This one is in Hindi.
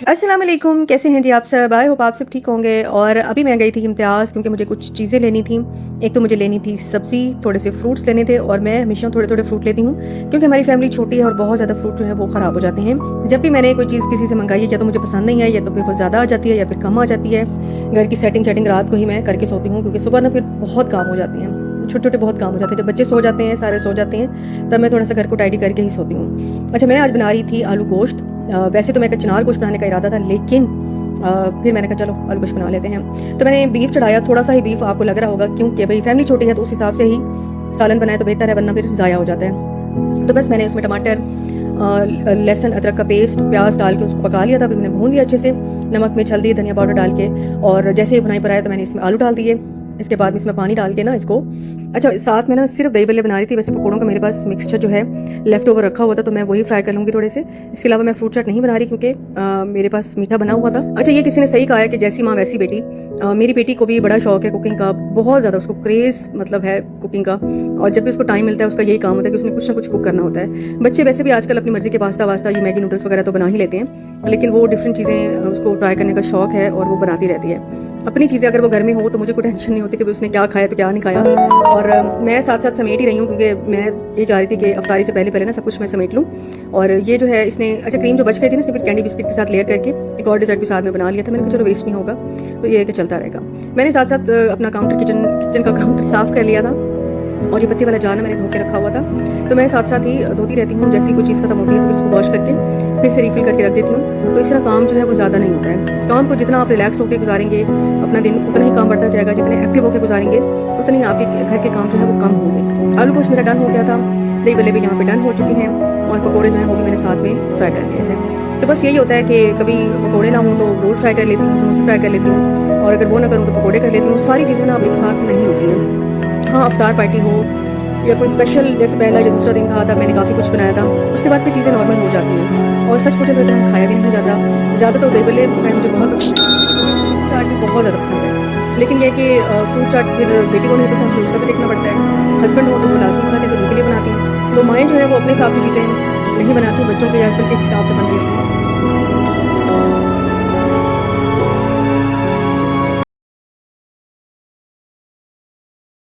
अस्सलाम वालेकुम, कैसे हैं जी आप सब। आई होप आप सब ठीक होंगे। और अभी मैं गई थी इम्तियाज़ क्योंकि मुझे कुछ चीज़ें लेनी थी। एक तो मुझे लेनी थी सब्ज़ी, थोड़े से फ्रूट्स लेने थे और मैं हमेशा थोड़े थोड़े फ्रूट लेती हूँ क्योंकि हमारी फैमिली छोटी है और बहुत ज़्यादा फ्रूट जो है वो ख़राब हो जाते हैं। जब भी मैंने कोई चीज़ किसी से मंगाई है या तो मुझे पसंद नहीं आई या तो फिर वो ज़्यादा आ जाती है या फिर कम आ जाती है। घर की सेटिंग रात को ही मैं करके सोती हूँ क्योंकि सुबह ना फिर बहुत काम हो जाती हैं, छोटे छोटे बहुत काम हो जाते हैं। जब बच्चे सो जाते हैं, सारे सो जाते हैं, तब मैं थोड़ा सा घर को टाइडी करके ही सोती हूँ। अच्छा, मैं आज बना रही थी आलू गोश्त। वैसे तो मैं कचनार गोश्त बनाने का इरादा था, लेकिन फिर मैंने कहा चलो आलू गोश्त बना लेते हैं। तो मैंने बीफ चढ़ाया, थोड़ा सा ही बीफ, आपको लग रहा होगा क्योंकि भाई फैमिली छोटी है तो उस हिसाब से ही सालन बनाए तो बेहतर है, वरना फिर ज़ाया हो जाता है। तो बस मैंने उसमें टमाटर, लहसुन, अदरक का पेस्ट, प्याज डाल के उसको पका लिया था। फिर मैंने भून लिया अच्छे से, नमक मिर्च हल्दी धनिया पाउडर डाल के। और जैसे ही भुनाई पर आया तो मैंने इसमें आलू डाल दिए। इसके बाद इसमें पानी डाल के ना इसको, अच्छा साथ में ना सिर्फ दही बल्ले बना रही थी। वैसे पकौड़ों का मेरे पास मिक्सचर जो है लेफ्ट ओवर रखा हुआ था तो मैं वही फ्राई कर लूँगी थोड़े से। इसके अलावा मैं फ्रूट चाट नहीं बना रही क्योंकि मेरे पास मीठा बना हुआ था। अच्छा, ये किसी ने सही कहा है कि जैसी माँ वैसी बेटी। मेरी बेटी को भी बड़ा शौक है कुकिंग का, बहुत ज़्यादा उसको क्रेज़ मतलब है कुकिंग का। और जब भी उसको टाइम मिलता है उसका यही काम होता है कि उसने कुछ ना कुछ कुक करना होता है। बच्चे वैसे भी आजकल अपनी मर्जी के पास्ता वास्ता ये मैगी नूडल्स वगैरह तो बना ही लेते हैं, लेकिन वो डिफरेंट चीज़ें उसको ट्राई करने का शौक है और वो बनाती रहती है अपनी चीज़ें। अगर वो घर में हो तो मुझे कोई टेंशन नहीं होती कि उसने क्या खाया तो क्या नहीं खाया। और मैं साथ साथ समेट ही रही हूँ क्योंकि मैं ये चाह रही थी कि अफ्तारी से पहले ना सब कुछ मैं समेट लूँ। और ये जो है इसने, अच्छा क्रीम जो बच गई थी ना, इसने फिर कैंडी बिस्किट के साथ लेयर करके एक और डिज़र्ट भी साथ में बना लिया था। मैंने कहा चलो वेस्ट नहीं होगा, तो ये कि चलता रहेगा। मैंने साथ साथ अपना किचन का काउंटर साफ़ कर लिया था और ये बत्ती वाला जार मैंने धो के रखा हुआ था, तो मैं साथ साथ ही धोती रहती हूँ। जैसे कोई चीज़ खत्म होती है तो फिर उसको वॉश करके फिर से रिफिल करके रख देती हूँ। तो इस तरह काम जो है वो ज़्यादा नहीं होता है। काम को जितना आप रिलैक्स होकर गुजारेंगे अपना दिन, उतना ही काम बढ़ता जाएगा। जितने एक्टिव होकर गुजारेंगे उतने ही आपके घर के काम जो है वो कम होंगे। आलू गोश्त मेरा डन हो गया था, दही बल्ले भी यहाँ पे डन हो चुके हैं और पकौड़े जो हैं वो भी मैंने साथ में फ्राई कर लिए थे। तो बस यही होता है कि कभी पकौड़े ना हो तो रोल फ्राई कर लेती हूँ, समोसे फ्राई कर लेती हूँ, और अगर वो ना करूँ तो पकौड़े कर लेती हूँ। सारी चीज़ें ना अब एक साथ नहीं होती हैं। हाँ, अफ्तार पार्टी हो या कोई स्पेशल, जैसे पहला या दूसरा दिन था तब मैंने काफ़ी कुछ बनाया था, उसके बाद फिर चीज़ें नॉर्मल हो जाती हैं। और सच पूछे तो इतना खाया भी नहीं जाता। ज़्यादा तो दही बल्ले मुझे बहुत पसंद है, फ्रूट चाट भी बहुत ज़्यादा पसंद है। लेकिन यह कि फ्रूट चाट फिर बेटी को नहीं पसंद, फिर उसका भी देखना पड़ता है। हस्बैंड हो तो वो लाजमी खाते हैं तो उनके लिए बनाती हैं। तो माएँ जो है वो अपने हिसाब से चीज़ें नहीं बनाती, बच्चों के हस्बैंड के हिसाब से बन रही हैं।